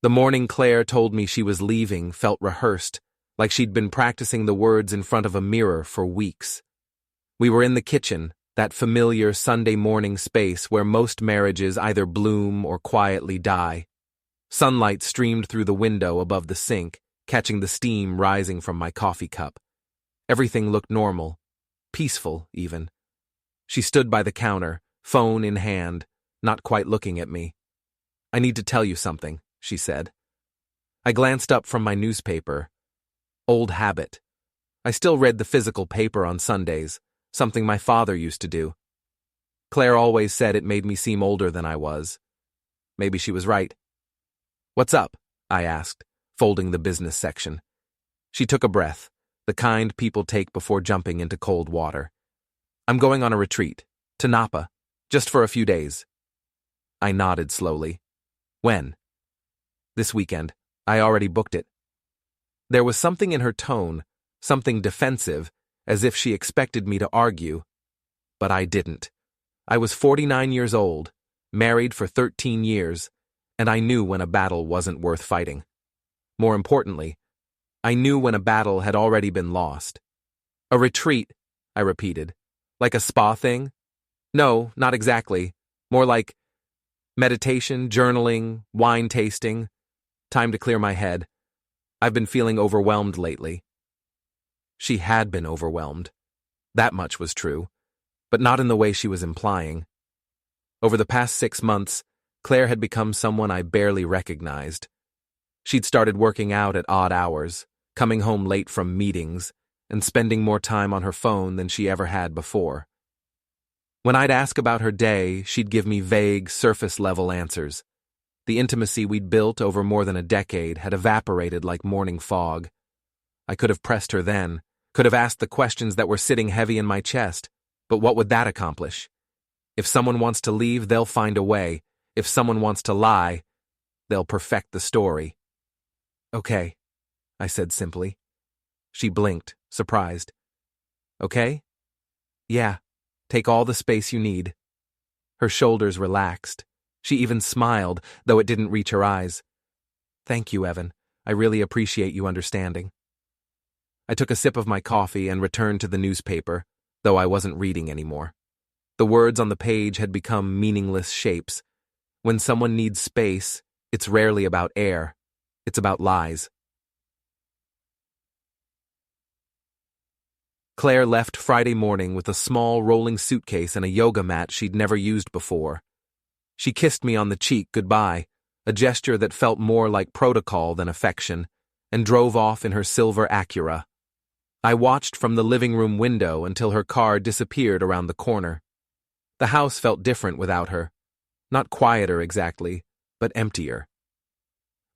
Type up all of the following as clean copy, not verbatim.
The morning Claire told me she was leaving felt rehearsed, like she'd been practicing the words in front of a mirror for weeks. We were in the kitchen, that familiar Sunday morning space where most marriages either bloom or quietly die. Sunlight streamed through the window above the sink, catching the steam rising from my coffee cup. Everything looked normal, peaceful even. She stood by the counter, phone in hand, not quite looking at me. "I need to tell you something," she said. I glanced up from my newspaper. Old habit. I still read the physical paper on Sundays, something my father used to do. Claire always said it made me seem older than I was. Maybe she was right. "What's up?" I asked, folding the business section. She took a breath, the kind people take before jumping into cold water. "I'm going on a retreat, to Napa, just for a few days." I nodded slowly. "When?" "This weekend. I already booked it." There was something in her tone, something defensive, as if she expected me to argue. But I didn't. I was 49 years old, married for 13 years, and I knew when a battle wasn't worth fighting. More importantly, I knew when a battle had already been lost. "A retreat," I repeated. "Like a spa thing?" "No, not exactly. More like meditation, journaling, wine tasting. Time to clear my head. I've been feeling overwhelmed lately." She had been overwhelmed. That much was true, but not in the way she was implying. Over the past 6 months, Claire had become someone I barely recognized. She'd started working out at odd hours, coming home late from meetings, and spending more time on her phone than she ever had before. When I'd ask about her day, she'd give me vague, surface-level answers. The intimacy we'd built over more than a decade had evaporated like morning fog. I could have pressed her then, could have asked the questions that were sitting heavy in my chest, but what would that accomplish? If someone wants to leave, they'll find a way. If someone wants to lie, they'll perfect the story. "Okay," I said simply. She blinked, surprised. "Okay?" "Yeah, take all the space you need." Her shoulders relaxed. She even smiled, though it didn't reach her eyes. "Thank you, Evan. I really appreciate you understanding." I took a sip of my coffee and returned to the newspaper, though I wasn't reading anymore. The words on the page had become meaningless shapes. When someone needs space, it's rarely about air. It's about lies. Claire left Friday morning with a small rolling suitcase and a yoga mat she'd never used before. She kissed me on the cheek goodbye, a gesture that felt more like protocol than affection, and drove off in her silver Acura. I watched from the living room window until her car disappeared around the corner. The house felt different without her. Not quieter exactly, but emptier.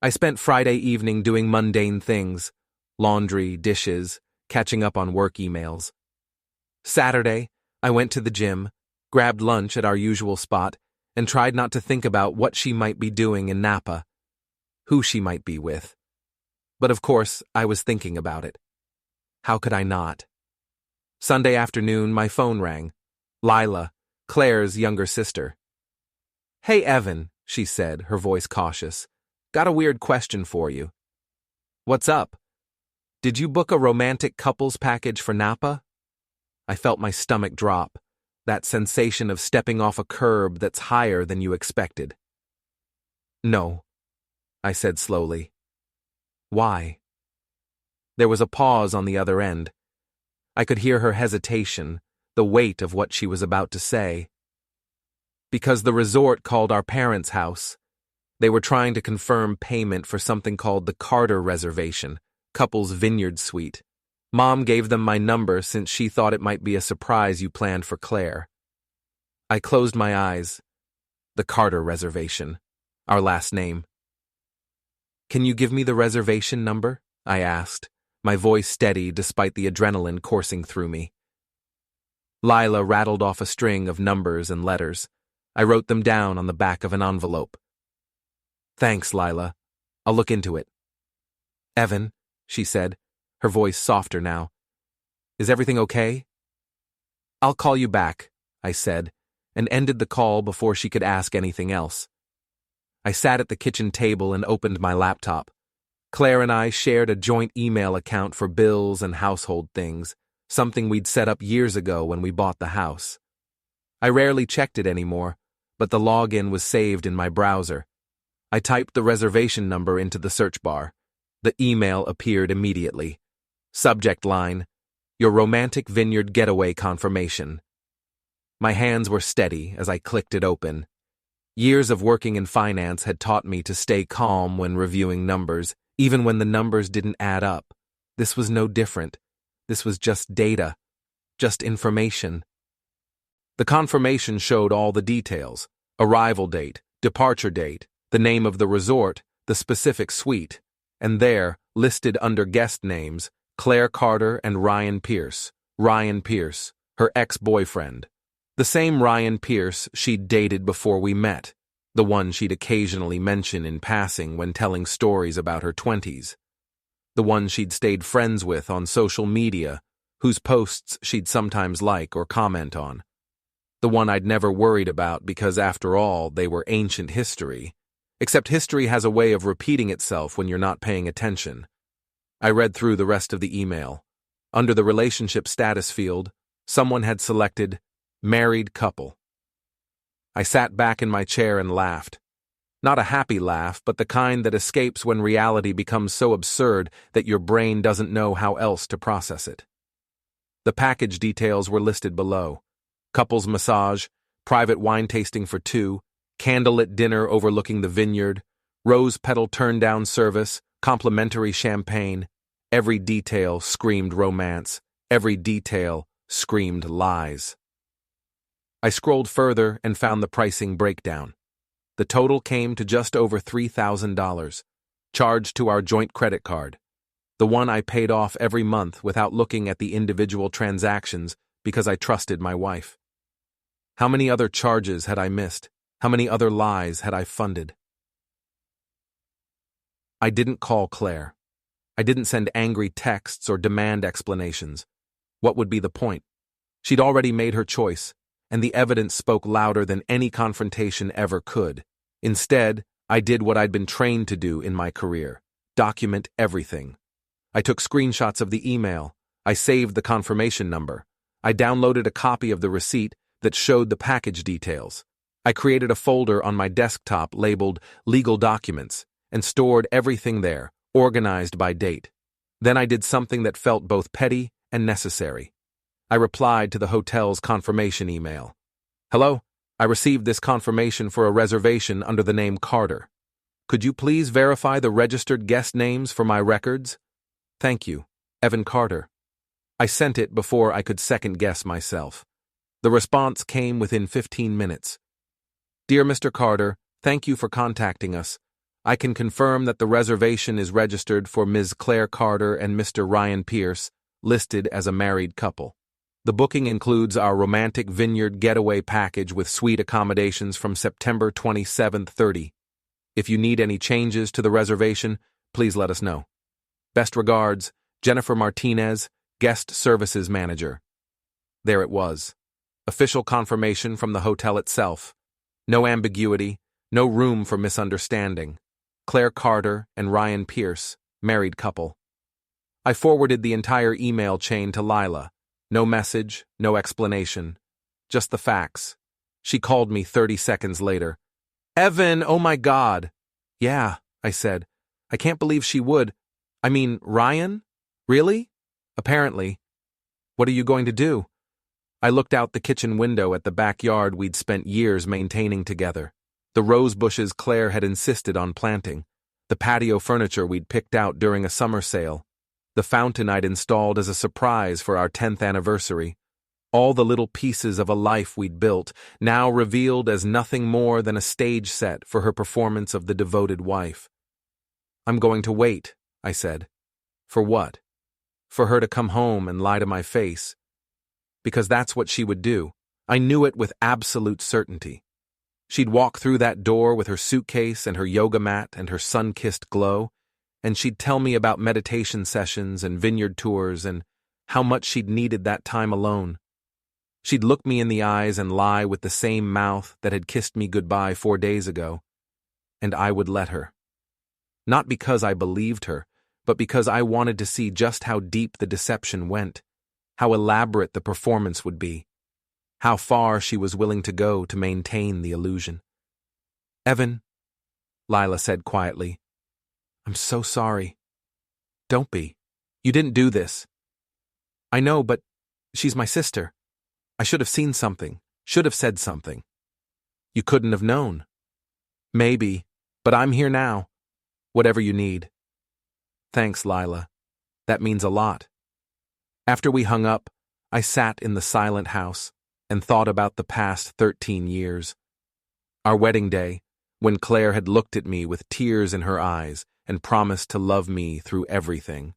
I spent Friday evening doing mundane things, laundry, dishes, catching up on work emails. Saturday, I went to the gym, grabbed lunch at our usual spot, and tried not to think about what she might be doing in Napa, who she might be with. But of course, I was thinking about it. How could I not? Sunday afternoon, my phone rang. Lila, Claire's younger sister. "Hey, Evan," she said, her voice cautious. "Got a weird question for you." "What's up?" "Did you book a romantic couples package for Napa?" I felt my stomach drop, that sensation of stepping off a curb that's higher than you expected. "No," I said slowly. "Why?" There was a pause on the other end. I could hear her hesitation, the weight of what she was about to say. "Because the resort called our parents' house. They were trying to confirm payment for something called the Carter Reservation, couple's vineyard suite. Mom gave them my number since she thought it might be a surprise you planned for Claire." I closed my eyes. The Carter Reservation, our last name. "Can you give me the reservation number?" I asked, my voice steady despite the adrenaline coursing through me. Lila rattled off a string of numbers and letters. I wrote them down on the back of an envelope. "Thanks, Lila. I'll look into it." "Evan," she said, her voice softer now. "Is everything okay?" "I'll call you back," I said, and ended the call before she could ask anything else. I sat at the kitchen table and opened my laptop. Claire and I shared a joint email account for bills and household things, something we'd set up years ago when we bought the house. I rarely checked it anymore, but the login was saved in my browser. I typed the reservation number into the search bar. The email appeared immediately. Subject line: Your romantic vineyard getaway confirmation. My hands were steady as I clicked it open. Years of working in finance had taught me to stay calm when reviewing numbers, even when the numbers didn't add up. This was no different. This was just data, just information. The confirmation showed all the details: arrival date, departure date, the name of the resort, the specific suite, and there, listed under guest names, Claire Carter and Ryan Pierce. Ryan Pierce, her ex-boyfriend. The same Ryan Pierce she'd dated before we met, the one she'd occasionally mention in passing when telling stories about her 20s. The one she'd stayed friends with on social media, whose posts she'd sometimes like or comment on. The one I'd never worried about because, after all, they were ancient history. Except history has a way of repeating itself when you're not paying attention. I read through the rest of the email. Under the relationship status field, someone had selected married couple. I sat back in my chair and laughed. Not a happy laugh, but the kind that escapes when reality becomes so absurd that your brain doesn't know how else to process it. The package details were listed below: couples massage, private wine tasting for 2, candlelit dinner overlooking the vineyard, rose petal turn-down service, complimentary champagne. Every detail screamed romance. Every detail screamed lies. I scrolled further and found the pricing breakdown. The total came to just over $3,000, charged to our joint credit card, the one I paid off every month without looking at the individual transactions because I trusted my wife. How many other charges had I missed? How many other lies had I funded? I didn't call Claire. I didn't send angry texts or demand explanations. What would be the point? She'd already made her choice, and the evidence spoke louder than any confrontation ever could. Instead, I did what I'd been trained to do in my career: document everything. I took screenshots of the email. I saved the confirmation number. I downloaded a copy of the receipt that showed the package details. I created a folder on my desktop labeled Legal Documents and stored everything there, organized by date. Then I did something that felt both petty and necessary. I replied to the hotel's confirmation email. Hello, I received this confirmation for a reservation under the name Carter. Could you please verify the registered guest names for my records? Thank you, Evan Carter. I sent it before I could second-guess myself. The response came within 15 minutes. Dear Mr. Carter, thank you for contacting us. I can confirm that the reservation is registered for Ms. Claire Carter and Mr. Ryan Pierce, listed as a married couple. The booking includes our romantic vineyard getaway package with suite accommodations from September 27th 30. If you need any changes to the reservation, please let us know. Best regards, Jennifer Martinez, Guest Services Manager. There it was. Official confirmation from the hotel itself. No ambiguity, no room for misunderstanding. Claire Carter and Ryan Pierce, married couple. I forwarded the entire email chain to Lila. No message, no explanation. Just the facts. She called me 30 seconds later. Evan, oh my God. Yeah, I said. I can't believe she would. I mean, Ryan? Really? Apparently. What are you going to do? I looked out the kitchen window at the backyard we'd spent years maintaining together. The rose bushes Claire had insisted on planting. The patio furniture we'd picked out during a summer sale. The fountain I'd installed as a surprise for our 10th anniversary. All the little pieces of a life we'd built, now revealed as nothing more than a stage set for her performance of the devoted wife. I'm going to wait, I said. For what? For her to come home and lie to my face. Because that's what she would do. I knew it with absolute certainty. She'd walk through that door with her suitcase and her yoga mat and her sun-kissed glow, and she'd tell me about meditation sessions and vineyard tours and how much she'd needed that time alone. She'd look me in the eyes and lie with the same mouth that had kissed me goodbye 4 days ago. and I would let her. Not because I believed her, but because I wanted to see just how deep the deception went, how elaborate the performance would be, how far she was willing to go to maintain the illusion. "Evan," Lila said quietly, "I'm so sorry." "Don't be. You didn't do this." "I know, but she's my sister. I should have seen something, should have said something." "You couldn't have known." "Maybe, but I'm here now. Whatever you need." "Thanks, Lila. That means a lot." After we hung up, I sat in the silent house and thought about the past 13 years. Our wedding day, when Claire had looked at me with tears in her eyes and promised to love me through everything.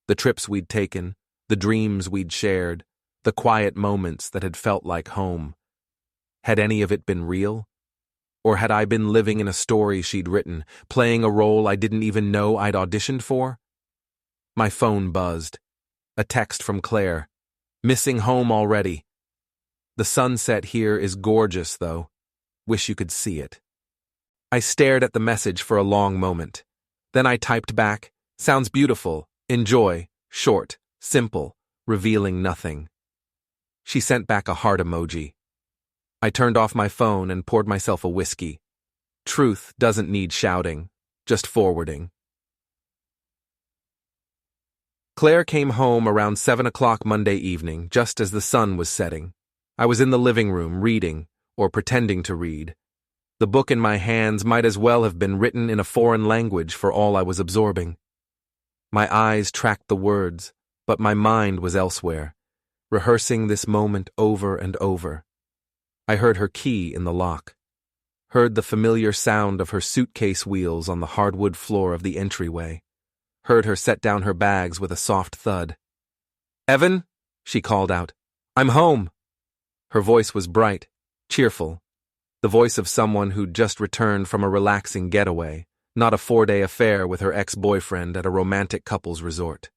The trips we'd taken, the dreams we'd shared, the quiet moments that had felt like home. Had any of it been real? Or had I been living in a story she'd written, playing a role I didn't even know I'd auditioned for? My phone buzzed. A text from Claire. "Missing home already. The sunset here is gorgeous, though. Wish you could see it." I stared at the message for a long moment. Then I typed back, "Sounds beautiful. Enjoy. Short. Simple. Revealing nothing." She sent back a heart emoji. I turned off my phone and poured myself a whiskey. Truth doesn't need shouting, just forwarding. Claire came home around 7 o'clock Monday evening, just as the sun was setting. I was in the living room reading, or pretending to read. The book in my hands might as well have been written in a foreign language for all I was absorbing. My eyes tracked the words, but my mind was elsewhere, rehearsing this moment over and over. I heard her key in the lock, heard the familiar sound of her suitcase wheels on the hardwood floor of the entryway, heard her set down her bags with a soft thud. "Evan," she called out, "I'm home." Her voice was bright, cheerful, the voice of someone who'd just returned from a relaxing getaway, not a 4-day affair with her ex-boyfriend at a romantic couples resort.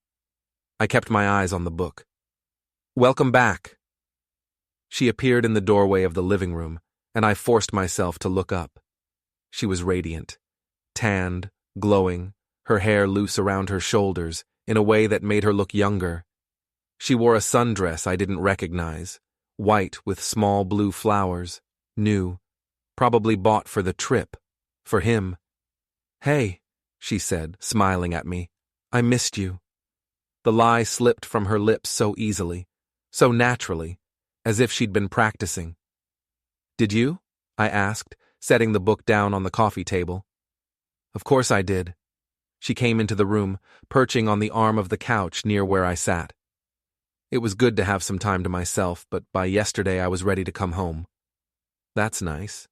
I kept my eyes on the book. "Welcome back." She appeared in the doorway of the living room, and I forced myself to look up. She was radiant, tanned, glowing, her hair loose around her shoulders in a way that made her look younger. She wore a sundress I didn't recognize, white with small blue flowers, new, probably bought for the trip, for him. "Hey," she said, smiling at me, "I missed you." The lie slipped from her lips so easily, so naturally, as if she'd been practicing. "Did you?" I asked, setting the book down on the coffee table. "Of course I did." She came into the room, perching on the arm of the couch near where I sat. It was good to have some time to myself, but by yesterday I was ready to come home. "That's nice."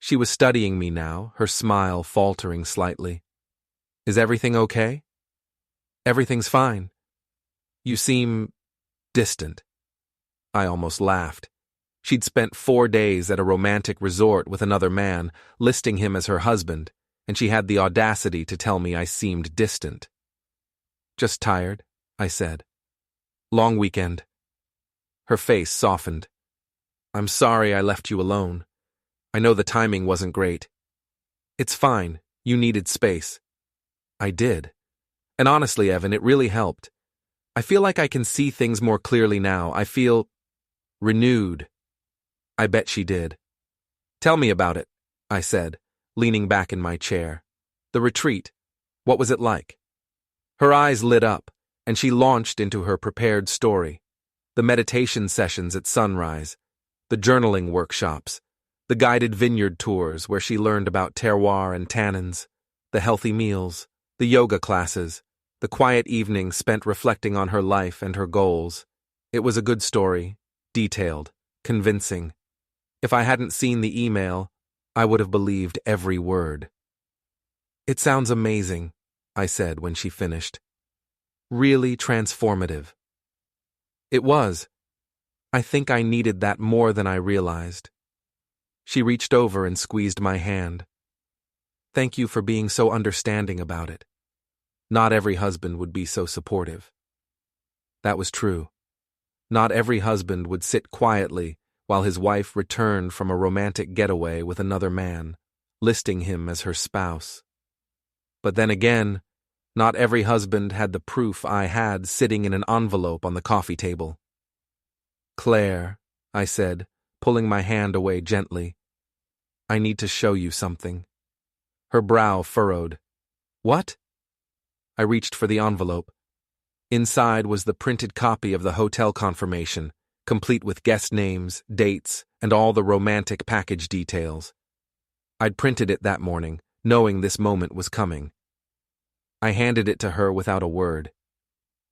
She was studying me now, her smile faltering slightly. "Is everything okay?" "Everything's fine. You seem distant." I almost laughed. She'd spent 4 days at a romantic resort with another man, listing him as her husband, and she had the audacity to tell me I seemed distant. "Just tired," I said. "Long weekend." Her face softened. "I'm sorry I left you alone. I know the timing wasn't great." "It's fine. You needed space." I did. And honestly, Evan, it really helped. I feel like I can see things more clearly now. I feel renewed. I bet she did. "Tell me about it," I said, leaning back in my chair. "The retreat. What was it like?" Her eyes lit up, and she launched into her prepared story. The meditation sessions at sunrise, the journaling workshops, the guided vineyard tours where she learned about terroir and tannins, the healthy meals, the yoga classes, the quiet evenings spent reflecting on her life and her goals. It was a good story, detailed, convincing. If I hadn't seen the email, I would have believed every word. "It sounds amazing," I said when she finished. "Really transformative." It was. I think I needed that more than I realized. She reached over and squeezed my hand. "Thank you for being so understanding about it. Not every husband would be so supportive." That was true. Not every husband would sit quietly while his wife returned from a romantic getaway with another man, listing him as her spouse. But then again, not every husband had the proof I had sitting in an envelope on the coffee table. "Claire," I said, pulling my hand away gently, "I need to show you something." Her brow furrowed. "What?" I reached for the envelope. Inside was the printed copy of the hotel confirmation, complete with guest names, dates, and all the romantic package details. I'd printed it that morning, knowing this moment was coming. I handed it to her without a word.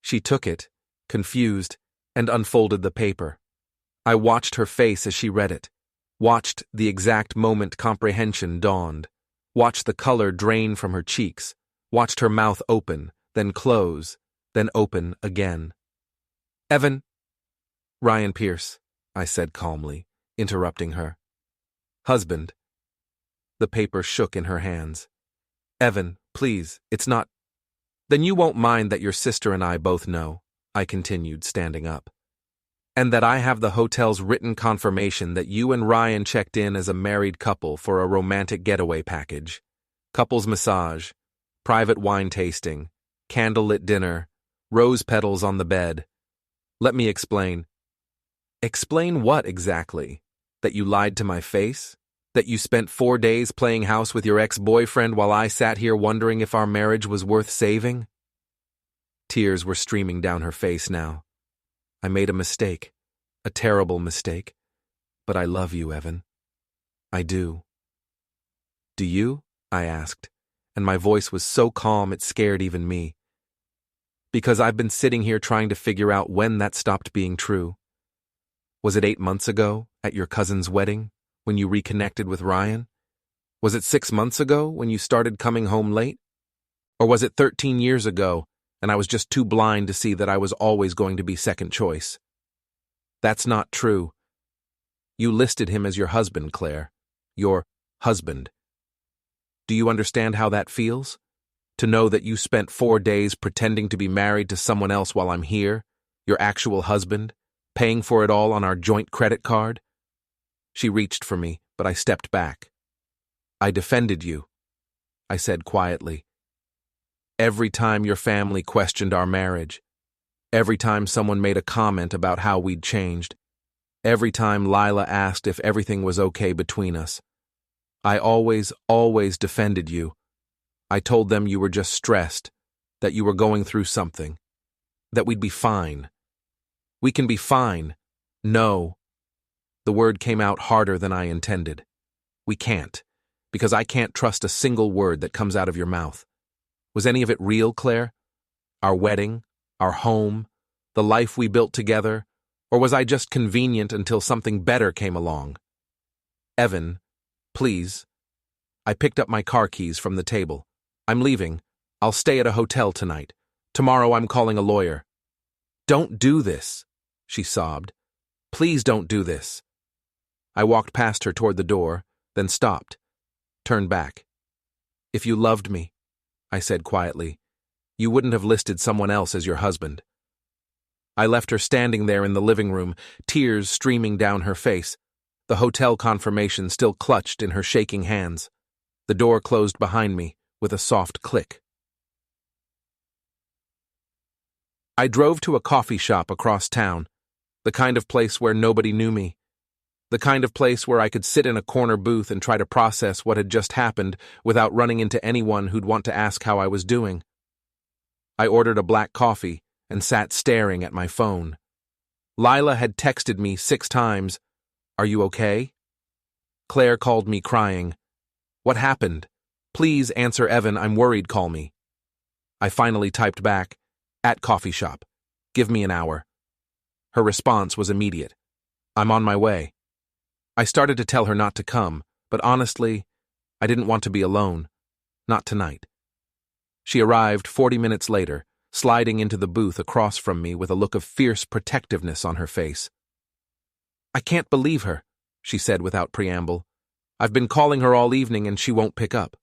She took it, confused, and unfolded the paper. I watched her face as she read it, watched the exact moment comprehension dawned, watched the color drain from her cheeks, watched her mouth open, then close, then open again. "Evan." "Ryan Pierce," I said calmly, interrupting her. "Husband." The paper shook in her hands. "Evan, please, it's not—" "Then you won't mind that your sister and I both know," I continued, standing up. "And that I have the hotel's written confirmation that you and Ryan checked in as a married couple for a romantic getaway package. Couples massage, private wine tasting, candlelit dinner, rose petals on the bed. Let me explain." "Explain what exactly? That you lied to my face? That you spent 4 days playing house with your ex-boyfriend while I sat here wondering if our marriage was worth saving?" Tears were streaming down her face now. "I made a mistake, a terrible mistake, but I love you, Evan. I do." "Do you?" I asked, and my voice was so calm it scared even me. "Because I've been sitting here trying to figure out when that stopped being true. Was it 8 months ago, at your cousin's wedding, when you reconnected with Ryan? Was it 6 months ago, when you started coming home late? Or was it 13 years ago, and I was just too blind to see that I was always going to be second choice? That's not true. You listed him as your husband, Claire. Your husband. Do you understand how that feels? To know that you spent 4 days pretending to be married to someone else while I'm here, your actual husband, paying for it all on our joint credit card?" She reached for me, but I stepped back. "I defended you," I said quietly. "Every time your family questioned our marriage, every time someone made a comment about how we'd changed, every time Lila asked if everything was okay between us, I always defended you. I told them you were just stressed, that you were going through something, that we'd be fine. We can be fine. No." The word came out harder than I intended. "We can't, because I can't trust a single word that comes out of your mouth. Was any of it real, Claire? Our wedding, our home, the life we built together, or was I just convenient until something better came along? Evan, please." I picked up my car keys from the table. "I'm leaving. I'll stay at a hotel tonight. Tomorrow I'm calling a lawyer." "Don't do this," she sobbed. "Please don't do this." I walked past her toward the door, then stopped, turned back. "If you loved me," I said quietly, "you wouldn't have listed someone else as your husband." I left her standing there in the living room, tears streaming down her face, the hotel confirmation still clutched in her shaking hands. The door closed behind me with a soft click. I drove to a coffee shop across town, the kind of place where nobody knew me, the kind of place where I could sit in a corner booth and try to process what had just happened without running into anyone who'd want to ask how I was doing. I ordered a black coffee and sat staring at my phone. Lila had texted me 6 times, "Are you okay?" Claire called me crying, "What happened? Please answer Evan, I'm worried, call me." I finally typed back, "At coffee shop. Give me an hour." Her response was immediate. "I'm on my way." I started to tell her not to come, but honestly, I didn't want to be alone. Not tonight. She arrived 40 minutes later, sliding into the booth across from me with a look of fierce protectiveness on her face. "I can't believe her," she said without preamble. "I've been calling her all evening and she won't pick up."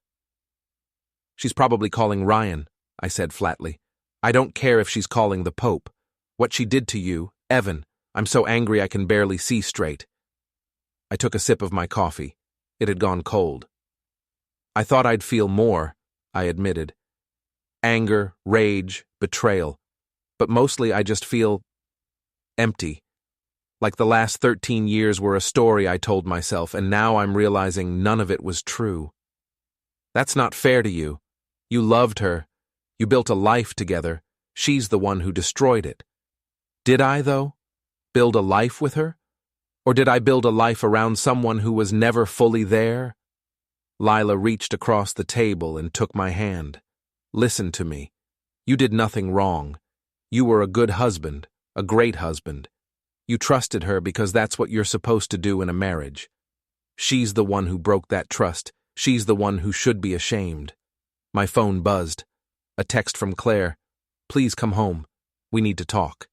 "She's probably calling Ryan," I said flatly. "I don't care if she's calling the Pope. What she did to you, Evan, I'm so angry I can barely see straight." I took a sip of my coffee. It had gone cold. I thought I'd feel more, I admitted. Anger, rage, betrayal. But mostly I just feel empty. Like the last 13 years were a story I told myself, and now I'm realizing none of it was true. That's not fair to you. You loved her. You built a life together. She's the one who destroyed it. Did I, though? Build a life with her? Or did I build a life around someone who was never fully there? Lila reached across the table and took my hand. Listen to me. You did nothing wrong. You were a good husband, a great husband. You trusted her because that's what you're supposed to do in a marriage. She's the one who broke that trust. She's the one who should be ashamed. My phone buzzed. A text from Claire. Please come home. We need to talk.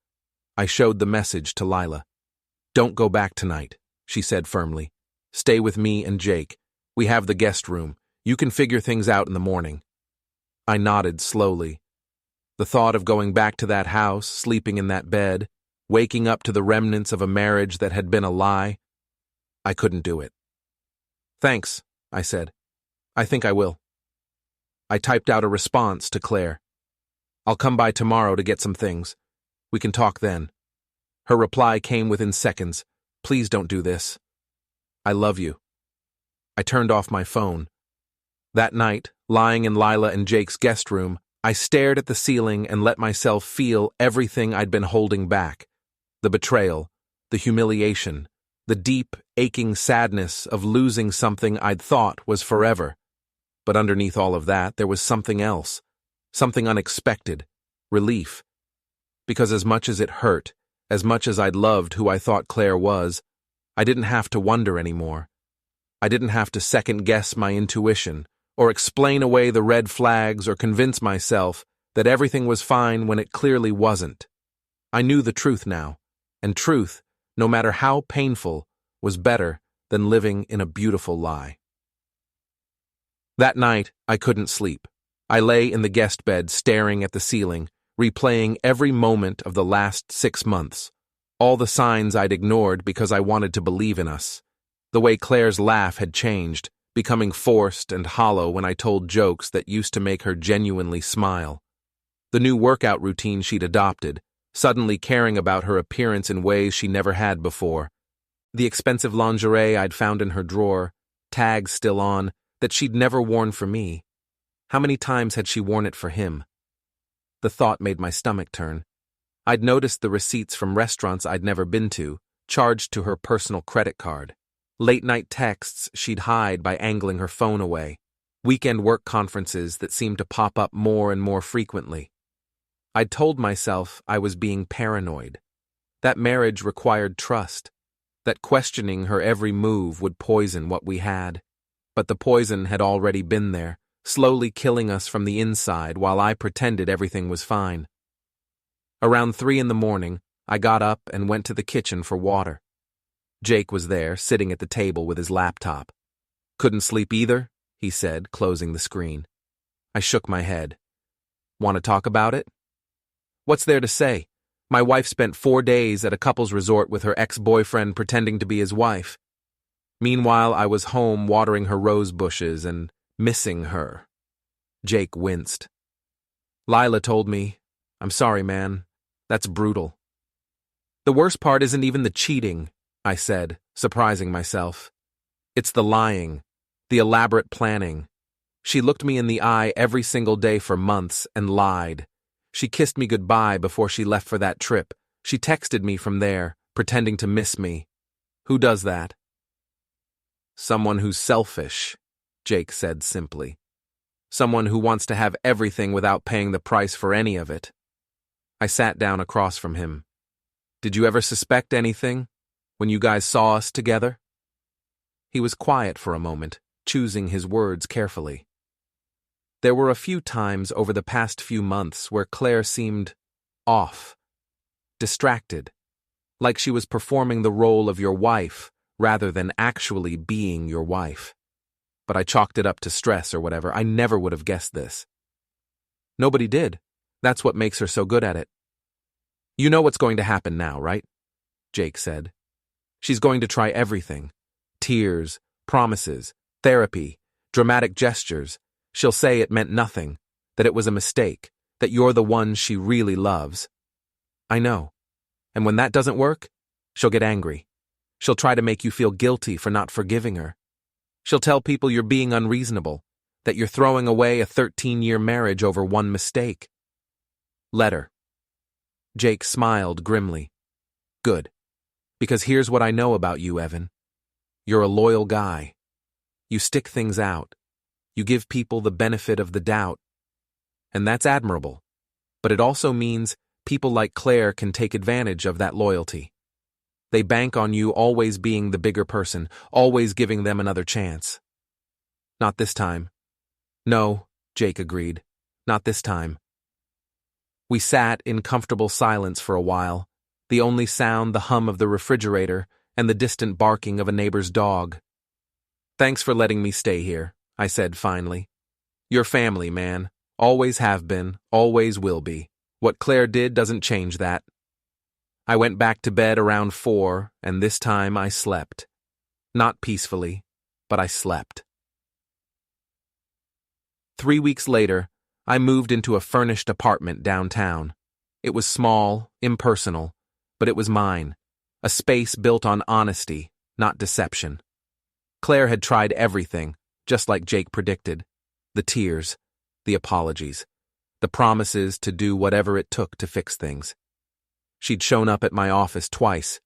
I showed the message to Lila. Don't go back tonight, she said firmly. Stay with me and Jake. We have the guest room. You can figure things out in the morning. I nodded slowly. The thought of going back to that house, sleeping in that bed, waking up to the remnants of a marriage that had been a lie, I couldn't do it. Thanks, I said. I think I will. I typed out a response to Claire. I'll come by tomorrow to get some things. We can talk then. Her reply came within seconds. Please don't do this. I love you. I turned off my phone. That night, lying in Lila and Jake's guest room, I stared at the ceiling and let myself feel everything I'd been holding back. The betrayal, the humiliation, the deep, aching sadness of losing something I'd thought was forever. But underneath all of that, there was something else, something unexpected, relief. Because as much as it hurt, as much as I'd loved who I thought Claire was, I didn't have to wonder anymore. I didn't have to second-guess my intuition, or explain away the red flags, or convince myself that everything was fine when it clearly wasn't. I knew the truth now, and truth, no matter how painful, was better than living in a beautiful lie. That night, I couldn't sleep. I lay in the guest bed staring at the ceiling, replaying every moment of the last 6 months, all the signs I'd ignored because I wanted to believe in us. The way Claire's laugh had changed, becoming forced and hollow when I told jokes that used to make her genuinely smile. The new workout routine she'd adopted, suddenly caring about her appearance in ways she never had before. The expensive lingerie I'd found in her drawer, tags still on, that she'd never worn for me. How many times had she worn it for him? The thought made my stomach turn. I'd noticed the receipts from restaurants I'd never been to, charged to her personal credit card. Late-night texts she'd hide by angling her phone away. Weekend work conferences that seemed to pop up more and more frequently. I'd told myself I was being paranoid. That marriage required trust. That questioning her every move would poison what we had. But the poison had already been there, slowly killing us from the inside while I pretended everything was fine. Around 3 a.m, I got up and went to the kitchen for water. Jake was there, sitting at the table with his laptop. Couldn't sleep either, he said, closing the screen. I shook my head. Want to talk about it? What's there to say? My wife spent 4 days at a couple's resort with her ex-boyfriend pretending to be his wife. Meanwhile, I was home watering her rose bushes and missing her. Jake winced. Lila told me, I'm sorry, man. That's brutal. The worst part isn't even the cheating, I said, surprising myself. It's the lying, the elaborate planning. She looked me in the eye every single day for months and lied. She kissed me goodbye before she left for that trip. She texted me from there, pretending to miss me. Who does that? Someone who's selfish, Jake said simply. Someone who wants to have everything without paying the price for any of it. I sat down across from him. Did you ever suspect anything when you guys saw us together? He was quiet for a moment, choosing his words carefully. There were a few times over the past few months where Claire seemed off, distracted, like she was performing the role of your wife rather than actually being your wife. But I chalked it up to stress or whatever. I never would have guessed this. Nobody did. That's what makes her so good at it. You know what's going to happen now, right? Jake said. She's going to try everything. Tears, promises, therapy, Dramatic gestures. She'll say it meant nothing, that it was a mistake, that you're the one she really loves. I know. And when that doesn't work, she'll get angry. She'll try to make you feel guilty for not forgiving her. She'll tell people you're being unreasonable, that you're throwing away a 13-year marriage over one mistake. Letter. Jake smiled grimly. Good. Because here's what I know about you, Evan. You're a loyal guy. You stick things out. You give people the benefit of the doubt. And that's admirable. But it also means people like Claire can take advantage of that loyalty. They bank on you always being the bigger person, always giving them another chance. Not this time. No, Jake agreed. Not this time. We sat in comfortable silence for a while, the only sound the hum of the refrigerator and the distant barking of a neighbor's dog. Thanks for letting me stay here, I said finally. You're family, man. Always have been, always will be. What Claire did doesn't change that. I went back to bed around 4, and this time I slept. Not peacefully, but I slept. 3 weeks later, I moved into a furnished apartment downtown. It was small, impersonal, but it was mine. A space built on honesty, not deception. Claire had tried everything, just like Jake predicted. The tears, the apologies, the promises to do whatever it took to fix things. She'd shown up at my office twice,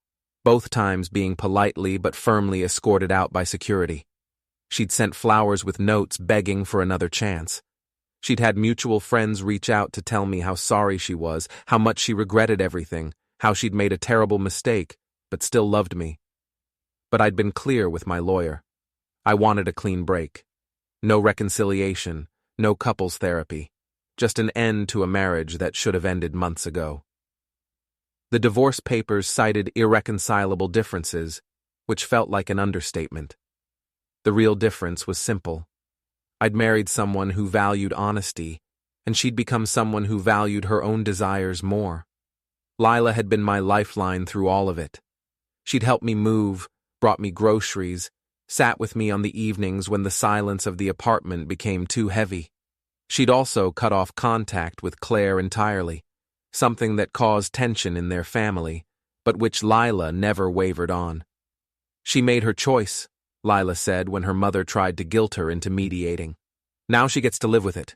both times being politely but firmly escorted out by security. She'd sent flowers with notes begging for another chance. She'd had mutual friends reach out to tell me how sorry she was, how much she regretted everything, how she'd made a terrible mistake, but still loved me. But I'd been clear with my lawyer. I wanted a clean break. No reconciliation, no couples therapy, just an end to a marriage that should have ended months ago. The divorce papers cited irreconcilable differences, which felt like an understatement. The real difference was simple. I'd married someone who valued honesty, and she'd become someone who valued her own desires more. Lila had been my lifeline through all of it. She'd helped me move, brought me groceries, sat with me on the evenings when the silence of the apartment became too heavy. She'd also cut off contact with Claire entirely, something that caused tension in their family, but which Lila never wavered on. She made her choice, Lila said when her mother tried to guilt her into mediating. Now she gets to live with it.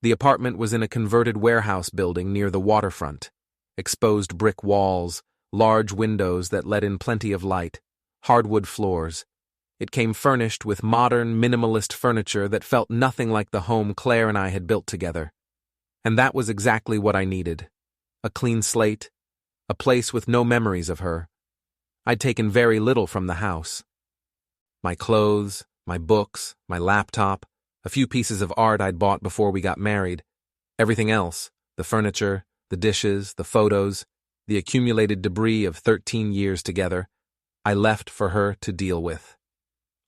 The apartment was in a converted warehouse building near the waterfront. Exposed brick walls, large windows that let in plenty of light, hardwood floors. It came furnished with modern, minimalist furniture that felt nothing like the home Claire and I had built together. And that was exactly what I needed. A clean slate, a place with no memories of her. I'd taken very little from the house. My clothes, my books, my laptop, a few pieces of art I'd bought before we got married. Everything else, the furniture, the dishes, the photos, the accumulated debris of 13 years together, I left for her to deal with.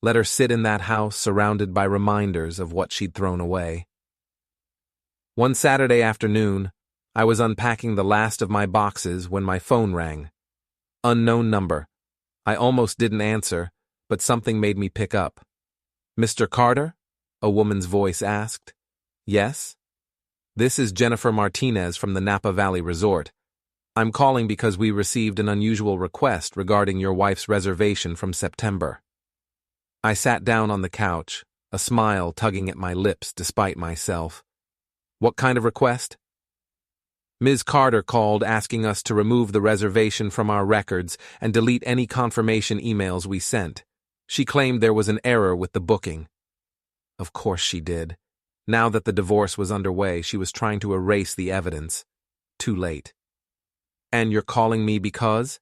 Let her sit in that house surrounded by reminders of what she'd thrown away. One Saturday afternoon, I was unpacking the last of my boxes when my phone rang. Unknown number. I almost didn't answer, but something made me pick up. "Mr. Carter?" a woman's voice asked. "Yes?" "This is Jennifer Martinez from the Napa Valley Resort. I'm calling because we received an unusual request regarding your wife's reservation from September." I sat down on the couch, a smile tugging at my lips despite myself. "What kind of request?" "Ms. Carter called asking us to remove the reservation from our records and delete any confirmation emails we sent. She claimed there was an error with the booking." Of course she did. Now that the divorce was underway, she was trying to erase the evidence. Too late. "And you're calling me because?"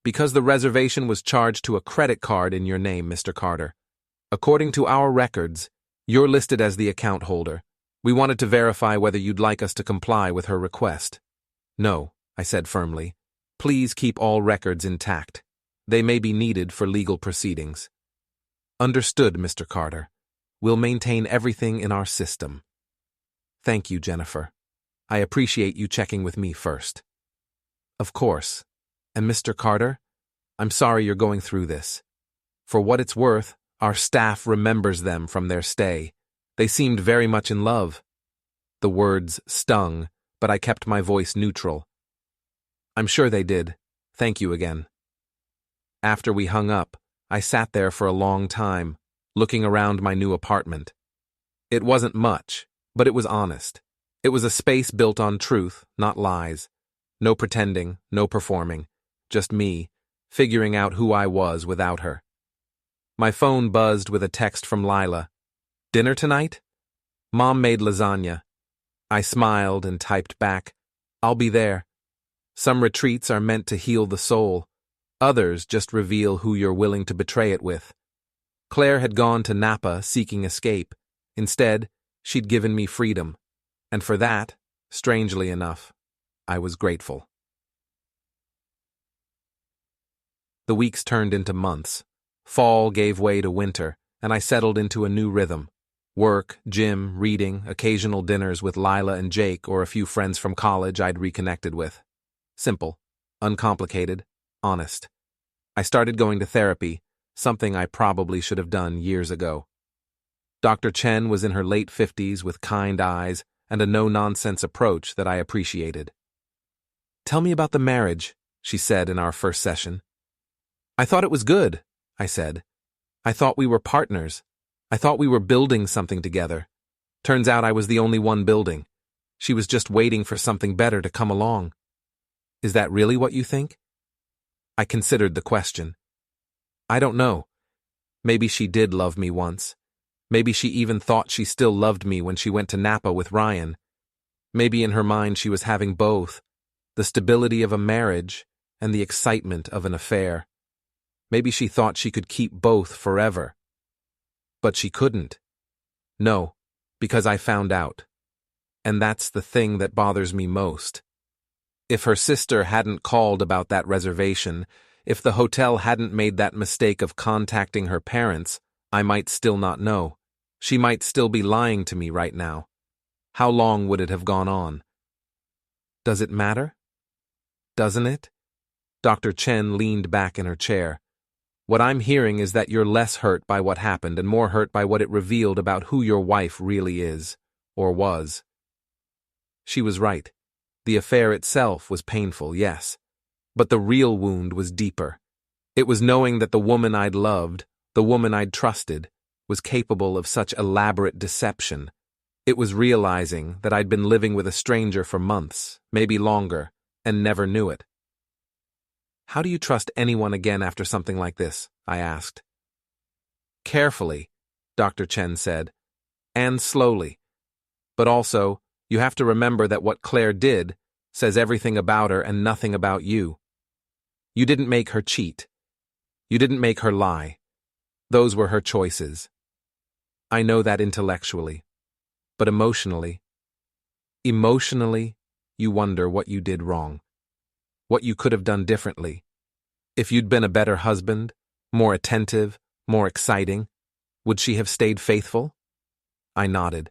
"Because the reservation was charged to a credit card in your name, Mr. Carter. According to our records, you're listed as the account holder. We wanted to verify whether you'd like us to comply with her request." "No," I said firmly. "Please keep all records intact. They may be needed for legal proceedings." "Understood, Mr. Carter. We'll maintain everything in our system." "Thank you, Jennifer. I appreciate you checking with me first." "Of course. And Mr. Carter, I'm sorry you're going through this. For what it's worth, Our staff remembers them from their stay. They seemed very much in love. The words stung, but I kept my voice neutral. I'm sure they did. Thank you again. After we hung up, I sat there for a long time, looking around my new apartment. It wasn't much, but it was honest. It was a space built on truth, not lies. No pretending, no performing. Just me, figuring out who I was without her. My phone buzzed with a text from Lila. Dinner tonight? Mom made lasagna. I smiled and typed back, I'll be there. Some retreats are meant to heal the soul. Others just reveal who you're willing to betray it with. Claire had gone to Napa seeking escape. Instead, she'd given me freedom. And for that, strangely enough, I was grateful. The weeks turned into months. Fall gave way to winter, and I settled into a new rhythm. Work, gym, reading, occasional dinners with Lila and Jake or a few friends from college I'd reconnected with. Simple, uncomplicated, honest. I started going to therapy, something I probably should have done years ago. Dr. Chen was in her late 50s with kind eyes and a no-nonsense approach that I appreciated. Tell me about the marriage, she said in our first session. I thought it was good, I said. I thought we were partners. I thought we were building something together. Turns out I was the only one building. She was just waiting for something better to come along. Is that really what you think? I considered the question. I don't know. Maybe she did love me once. Maybe she even thought she still loved me when she went to Napa with Ryan. Maybe in her mind she was having both, the stability of a marriage and the excitement of an affair. Maybe she thought she could keep both forever. But she couldn't. No, because I found out. And that's the thing that bothers me most. If her sister hadn't called about that reservation, if the hotel hadn't made that mistake of contacting her parents, I might still not know. She might still be lying to me right now. How long would it have gone on? Does it matter? Doesn't it? Dr. Chen leaned back in her chair. What I'm hearing is that you're less hurt by what happened and more hurt by what it revealed about who your wife really is, or was. She was right. The affair itself was painful, yes. But the real wound was deeper. It was knowing that the woman I'd loved, the woman I'd trusted, was capable of such elaborate deception. It was realizing that I'd been living with a stranger for months, maybe longer, and never knew it. How do you trust anyone again after something like this? I asked. Carefully, Dr. Chen said, and slowly. But also, you have to remember that what Claire did says everything about her and nothing about you. You didn't make her cheat. You didn't make her lie. Those were her choices. I know that intellectually. But emotionally, you wonder what you did wrong. What you could have done differently. If you'd been a better husband, more attentive, more exciting, would she have stayed faithful? I nodded.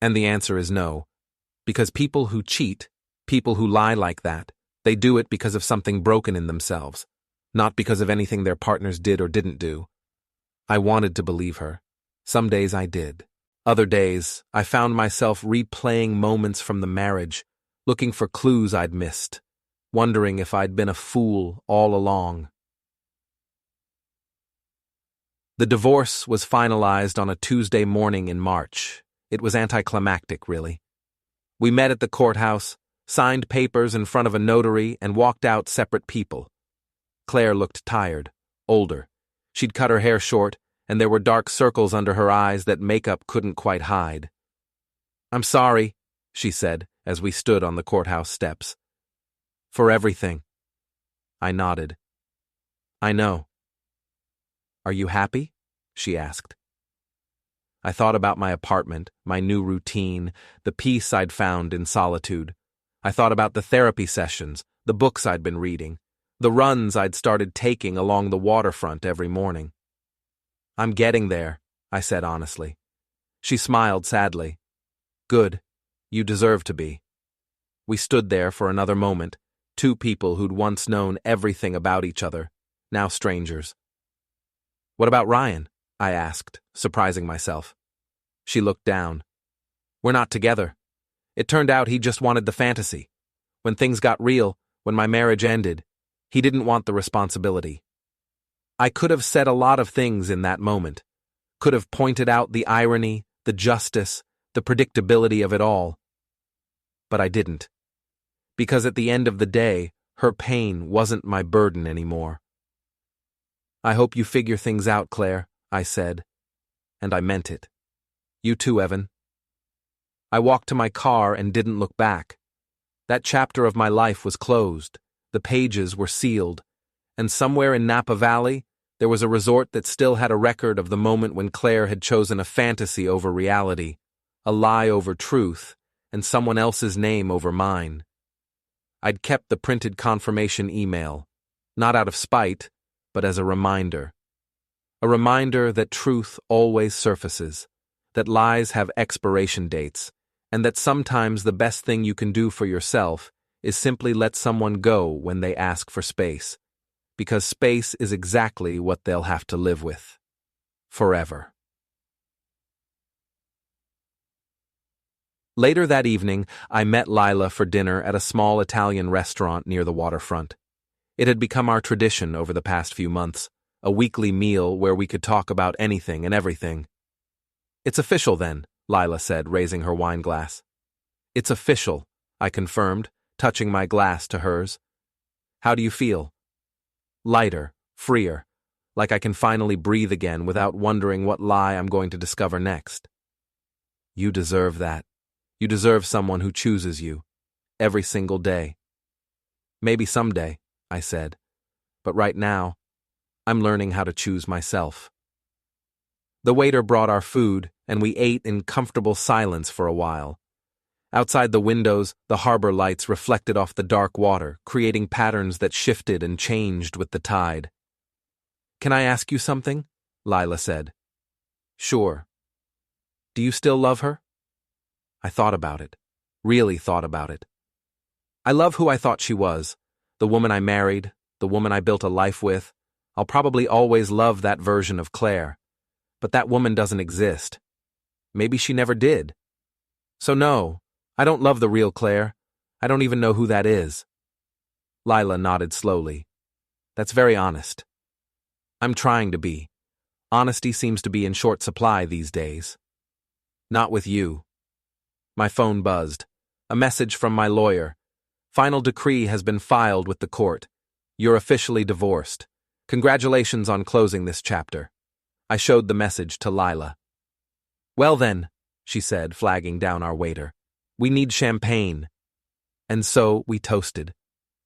And the answer is no. Because people who cheat, people who lie like that, they do it because of something broken in themselves, not because of anything their partners did or didn't do. I wanted to believe her. Some days I did. Other days, I found myself replaying moments from the marriage, looking for clues I'd missed, wondering if I'd been a fool all along. The divorce was finalized on a Tuesday morning in March. It was anticlimactic, really. We met at the courthouse, signed papers in front of a notary, and walked out separate people. Claire looked tired, older. She'd cut her hair short, and there were dark circles under her eyes that makeup couldn't quite hide. "I'm sorry," she said, as we stood on the courthouse steps. "For everything." I nodded. "I know." "Are you happy?" she asked. I thought about my apartment, my new routine, the peace I'd found in solitude. I thought about the therapy sessions, the books I'd been reading, the runs I'd started taking along the waterfront every morning. "I'm getting there," I said honestly. She smiled sadly. "Good. You deserve to be." We stood there for another moment, two people who'd once known everything about each other, now strangers. "What about Ryan?" I asked, surprising myself. She looked down. We're not together. It turned out he just wanted the fantasy. When things got real, when my marriage ended, he didn't want the responsibility. I could have said a lot of things in that moment. Could have pointed out the irony, the justice, the predictability of it all. But I didn't. Because at the end of the day, her pain wasn't my burden anymore. I hope you figure things out, Claire, I said. And I meant it. You too, Evan. I walked to my car and didn't look back. That chapter of my life was closed, the pages were sealed, and somewhere in Napa Valley, there was a resort that still had a record of the moment when Claire had chosen a fantasy over reality, a lie over truth, and someone else's name over mine. I'd kept the printed confirmation email, not out of spite, but as a reminder. A reminder that truth always surfaces, that lies have expiration dates, and that sometimes the best thing you can do for yourself is simply let someone go when they ask for space, because space is exactly what they'll have to live with. Forever. Later that evening, I met Lila for dinner at a small Italian restaurant near the waterfront. It had become our tradition over the past few months, a weekly meal where we could talk about anything and everything. It's official then, Lila said, raising her wine glass. It's official, I confirmed, touching my glass to hers. How do you feel? Lighter, freer, like I can finally breathe again without wondering what lie I'm going to discover next. You deserve that. You deserve someone who chooses you, every single day. Maybe someday, I said, but right now, I'm learning how to choose myself. The waiter brought our food, and we ate in comfortable silence for a while. Outside the windows, the harbor lights reflected off the dark water, creating patterns that shifted and changed with the tide. Can I ask you something? Lila said. Sure. Do you still love her? I thought about it. Really thought about it. I love who I thought she was. The woman I married, the woman I built a life with. I'll probably always love that version of Claire. But that woman doesn't exist. Maybe she never did. So no, I don't love the real Claire. I don't even know who that is. Lila nodded slowly. That's very honest. I'm trying to be. Honesty seems to be in short supply these days. Not with you. My phone buzzed. A message from my lawyer. Final decree has been filed with the court. You're officially divorced. Congratulations on closing this chapter. I showed the message to Lila. Well then, she said, flagging down our waiter. We need champagne. And so we toasted.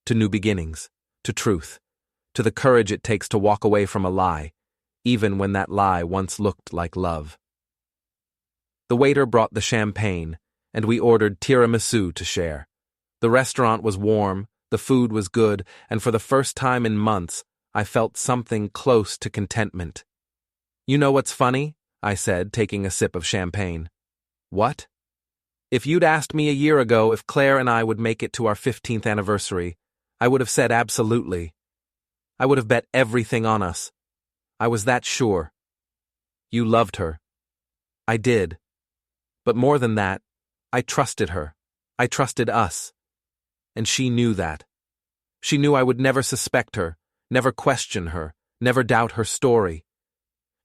To new beginnings. To truth. To the courage it takes to walk away from a lie, even when that lie once looked like love. The waiter brought the champagne, and we ordered tiramisu to share. The restaurant was warm, the food was good, and for the first time in months, I felt something close to contentment. You know what's funny? I said, taking a sip of champagne. What? If you'd asked me a year ago if Claire and I would make it to our 15th anniversary, I would have said absolutely. I would have bet everything on us. I was that sure. You loved her. I did. But more than that, I trusted her. I trusted us. And she knew that. She knew I would never suspect her, never question her, never doubt her story.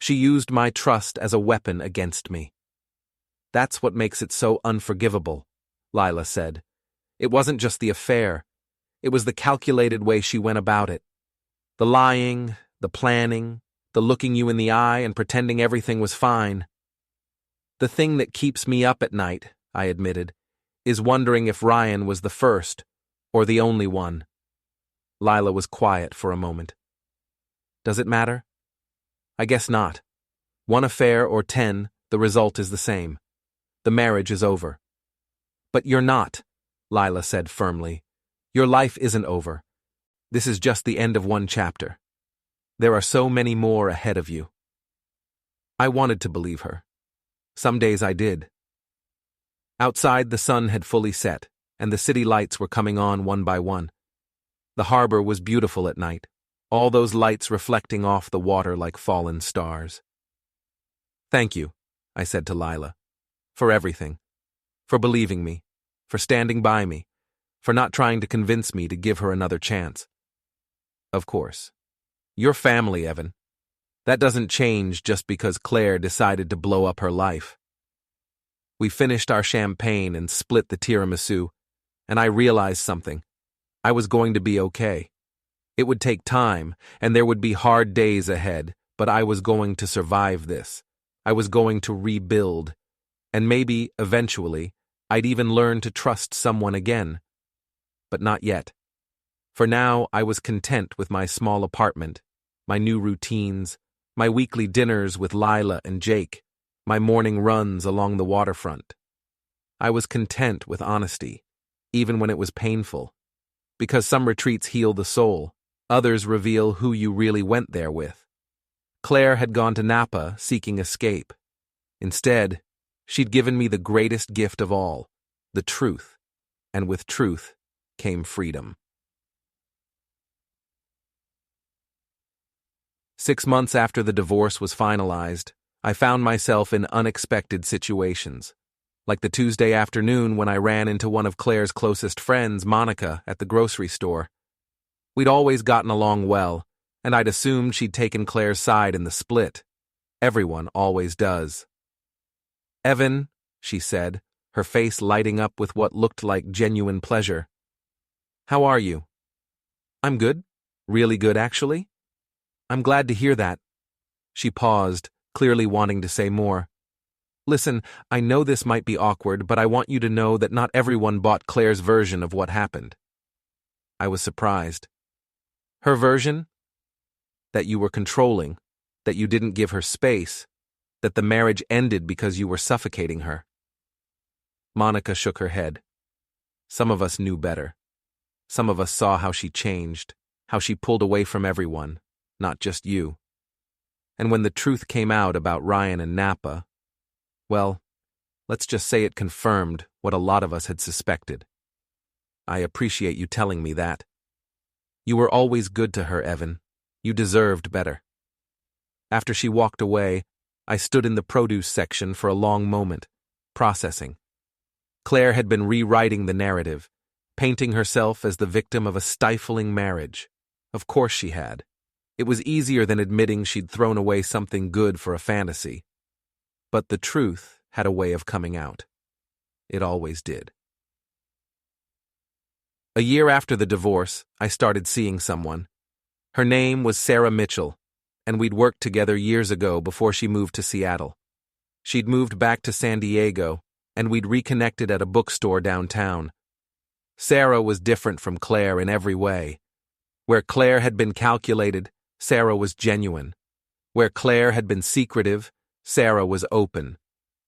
She used my trust as a weapon against me. That's what makes it so unforgivable, Lila said. It wasn't just the affair. It was the calculated way she went about it. The lying, the planning, the looking you in the eye and pretending everything was fine. The thing that keeps me up at night, I admitted, is wondering if Ryan was the first, or the only one. Lila was quiet for a moment. Does it matter? I guess not. One affair or 10, the result is the same. The marriage is over. But you're not, Lila said firmly. Your life isn't over. This is just the end of one chapter. There are so many more ahead of you. I wanted to believe her. Some days I did. Outside, the sun had fully set, and the city lights were coming on one by one. The harbor was beautiful at night, all those lights reflecting off the water like fallen stars. Thank you, I said to Lila, for everything, for believing me, for standing by me, for not trying to convince me to give her another chance. Of course. You're family, Evan. That doesn't change just because Claire decided to blow up her life. We finished our champagne and split the tiramisu, and I realized something. I was going to be okay. It would take time, and there would be hard days ahead, but I was going to survive this. I was going to rebuild, and maybe, eventually, I'd even learn to trust someone again. But not yet. For now, I was content with my small apartment, my new routines, my weekly dinners with Lila and Jake, my morning runs along the waterfront. I was content with honesty, even when it was painful, because some retreats heal the soul, others reveal who you really went there with. Claire had gone to Napa seeking escape. Instead, she'd given me the greatest gift of all, the truth, and with truth came freedom. 6 months after the divorce was finalized, I found myself in unexpected situations, like the Tuesday afternoon when I ran into one of Claire's closest friends, Monica, at the grocery store. We'd always gotten along well, and I'd assumed she'd taken Claire's side in the split. Everyone always does. "Evan," she said, her face lighting up with what looked like genuine pleasure. "How are you?" "I'm good. Really good, actually." "I'm glad to hear that." She paused, clearly wanting to say more. "Listen, I know this might be awkward, but I want you to know that not everyone bought Claire's version of what happened." I was surprised. "Her version?" "That you were controlling, that you didn't give her space, that the marriage ended because you were suffocating her." Monica shook her head. "Some of us knew better. Some of us saw how she changed, how she pulled away from everyone, not just you. And when the truth came out about Ryan and Napa, well, let's just say it confirmed what a lot of us had suspected. I appreciate you telling me that. You were always good to her, Evan. You deserved better." After she walked away, I stood in the produce section for a long moment, processing. Claire had been rewriting the narrative, painting herself as the victim of a stifling marriage. Of course she had. It was easier than admitting she'd thrown away something good for a fantasy. But the truth had a way of coming out. It always did. A year after the divorce, I started seeing someone. Her name was Sarah Mitchell, and we'd worked together years ago before she moved to Seattle. She'd moved back to San Diego, and we'd reconnected at a bookstore downtown. Sarah was different from Claire in every way. Where Claire had been calculated, Sarah was genuine. Where Claire had been secretive, Sarah was open.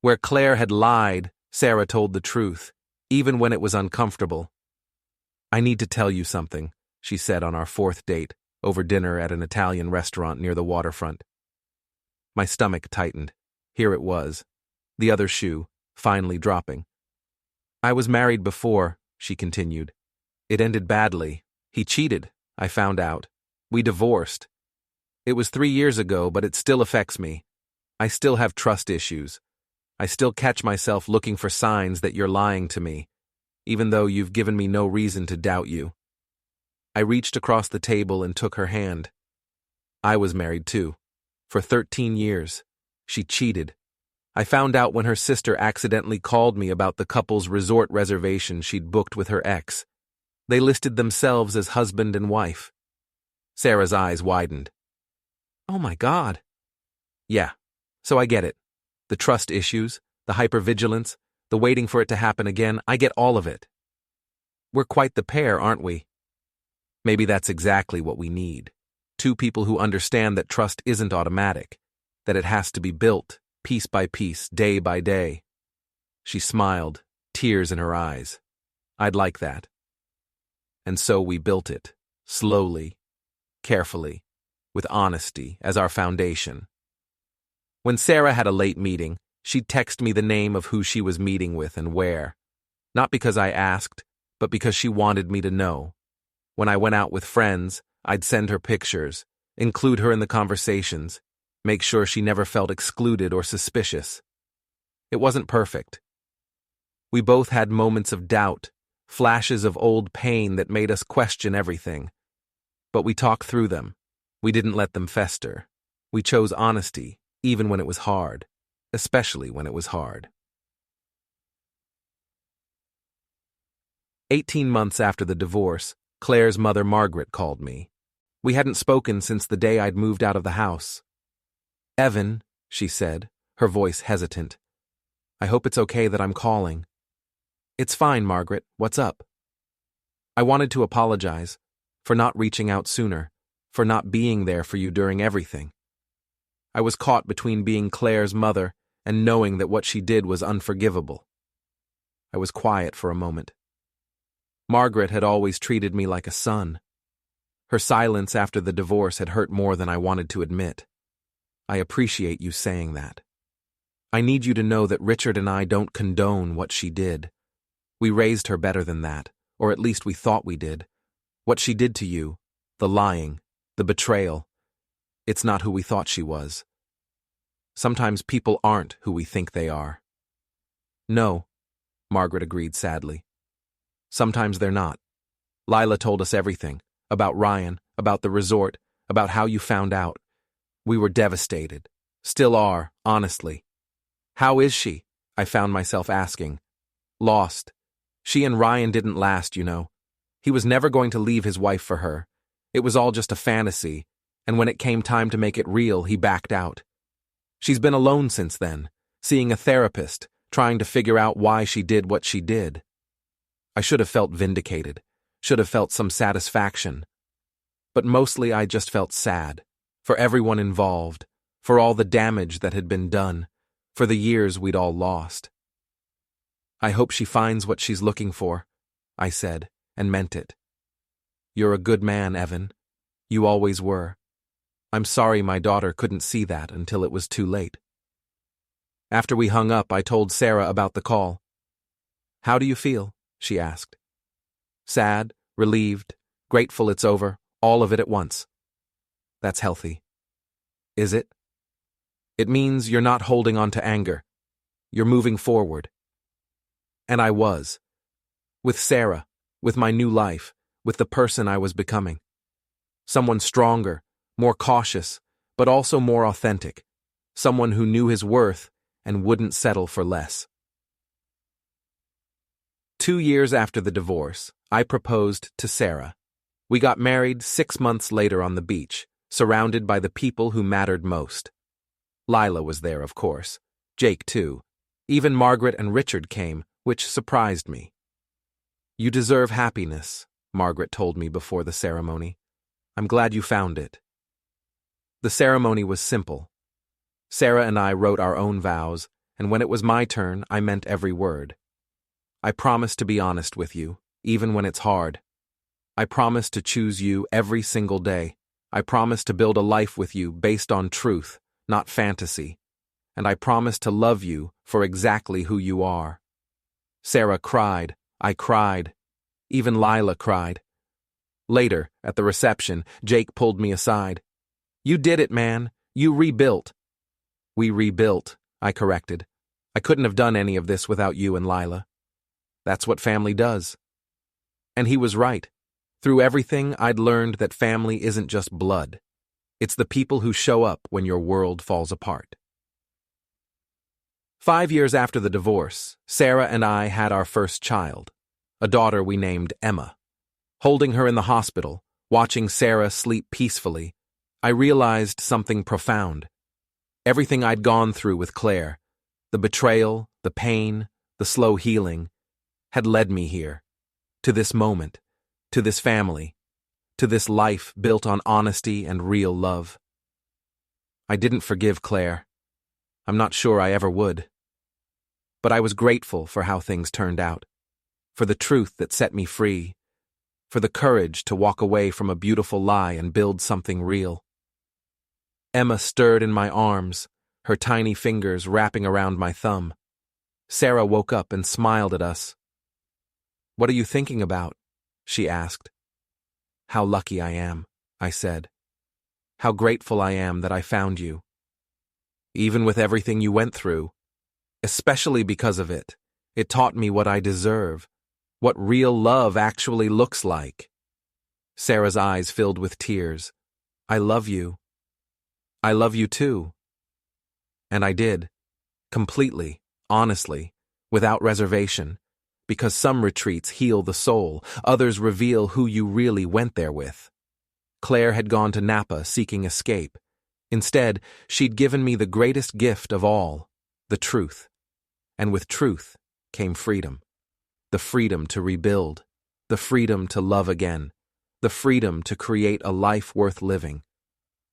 Where Claire had lied, Sarah told the truth, even when it was uncomfortable. "I need to tell you something," she said on our 4th date, over dinner at an Italian restaurant near the waterfront. My stomach tightened. Here it was, the other shoe, finally dropping. "I was married before," she continued. "It ended badly. He cheated, I found out. We divorced. It was 3 years ago, but it still affects me. I still have trust issues. I still catch myself looking for signs that you're lying to me, even though you've given me no reason to doubt you." I reached across the table and took her hand. I was married too. For 13 years. She cheated. I found out when her sister accidentally called me about the couple's resort reservation she'd booked with her ex. They listed themselves as husband and wife. Sarah's eyes widened. "Oh my God." "Yeah, so I get it. The trust issues, the hypervigilance, the waiting for it to happen again, I get all of it. We're quite the pair, aren't we? Maybe that's exactly what we need. 2 people who understand that trust isn't automatic, that it has to be built, piece by piece, day by day." She smiled, tears in her eyes. "I'd like that." And so we built it, slowly, carefully, with honesty as our foundation. When Sarah had a late meeting, she'd text me the name of who she was meeting with and where. Not because I asked, but because she wanted me to know. When I went out with friends, I'd send her pictures, include her in the conversations. make sure she never felt excluded or suspicious. It wasn't perfect. We both had moments of doubt, flashes of old pain that made us question everything. But we talked through them. We didn't let them fester. We chose honesty, even when it was hard, especially when it was hard. 18 months after the divorce, Claire's mother Margaret called me. We hadn't spoken since the day I'd moved out of the house. "Evan," she said, her voice hesitant. "I hope it's okay that I'm calling." "It's fine, Margaret. What's up?" "I wanted to apologize for not reaching out sooner, for not being there for you during everything. I was caught between being Claire's mother and knowing that what she did was unforgivable." I was quiet for a moment. Margaret had always treated me like a son. Her silence after the divorce had hurt more than I wanted to admit. "I appreciate you saying that. I need you to know that Richard and I don't condone what she did. We raised her better than that, or at least we thought we did. What she did to you, the lying, the betrayal, it's not who we thought she was. Sometimes people aren't who we think they are." "No," Margaret agreed sadly. "Sometimes they're not. Lila told us everything, about Ryan, about the resort, about how you found out. We were devastated. Still are, honestly." "How is she?" I found myself asking. "Lost. She and Ryan didn't last, you know. He was never going to leave his wife for her. It was all just a fantasy, and when it came time to make it real, he backed out. She's been alone since then, seeing a therapist, trying to figure out why she did what she did. I should have felt vindicated, should have felt some satisfaction. But mostly I just felt sad, for everyone involved, for all the damage that had been done, for the years we'd all lost. "I hope she finds what she's looking for," I said, and meant it. "You're a good man, Evan. You always were. I'm sorry my daughter couldn't see that until it was too late." After we hung up, I told Sarah about the call. "How do you feel?" she asked. "Sad, relieved, grateful it's over, all of it at once." "That's healthy." "Is it?" "It means you're not holding on to anger. You're moving forward." And I was. With Sarah, with my new life, with the person I was becoming. Someone stronger, more cautious, but also more authentic. Someone who knew his worth and wouldn't settle for less. 2 years after the divorce, I proposed to Sarah. We got married 6 months later on the beach, surrounded by the people who mattered most. Lila was there, of course. Jake, too. Even Margaret and Richard came, which surprised me. "You deserve happiness," Margaret told me before the ceremony. "I'm glad you found it." The ceremony was simple. Sarah and I wrote our own vows, and when it was my turn, I meant every word. I promise to be honest with you, even when it's hard. I promise to choose you every single day. I promise to build a life with you based on truth, not fantasy. And I promise to love you for exactly who you are. Sarah cried. I cried. Even Lila cried. Later, at the reception, Jake pulled me aside. "You did it, man. You rebuilt." "We rebuilt," I corrected. "I couldn't have done any of this without you and Lila. That's what family does." And he was right. Through everything, I'd learned that family isn't just blood. It's the people who show up when your world falls apart. 5 years after the divorce, Sarah and I had our first child, a daughter we named Emma. Holding her in the hospital, watching Sarah sleep peacefully, I realized something profound. Everything I'd gone through with Claire, the betrayal, the pain, the slow healing, had led me here, to this moment, to this family, to this life built on honesty and real love. I didn't forgive Claire. I'm not sure I ever would. But I was grateful for how things turned out, for the truth that set me free, for the courage to walk away from a beautiful lie and build something real. Emma stirred in my arms, her tiny fingers wrapping around my thumb. Sarah woke up and smiled at us. "What are you thinking about?" she asked. "How lucky I am," I said. "How grateful I am that I found you. even with everything you went through. Especially because of it. It taught me what I deserve, what real love actually looks like. Sarah's eyes filled with tears. I love you. I love you too. And I did. Completely, honestly, without reservation. Because some retreats heal the soul, others reveal who you really went there with. Claire had gone to Napa seeking escape. Instead, she'd given me the greatest gift of all, the truth. And with truth came freedom. The freedom to rebuild, the freedom to love again, the freedom to create a life worth living.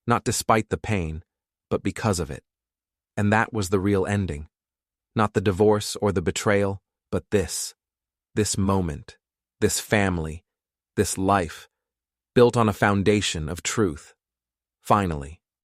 Not despite the pain, but because of it. And that was the real ending. Not the divorce or the betrayal, but this moment, this family, this life, built on a foundation of truth. Finally.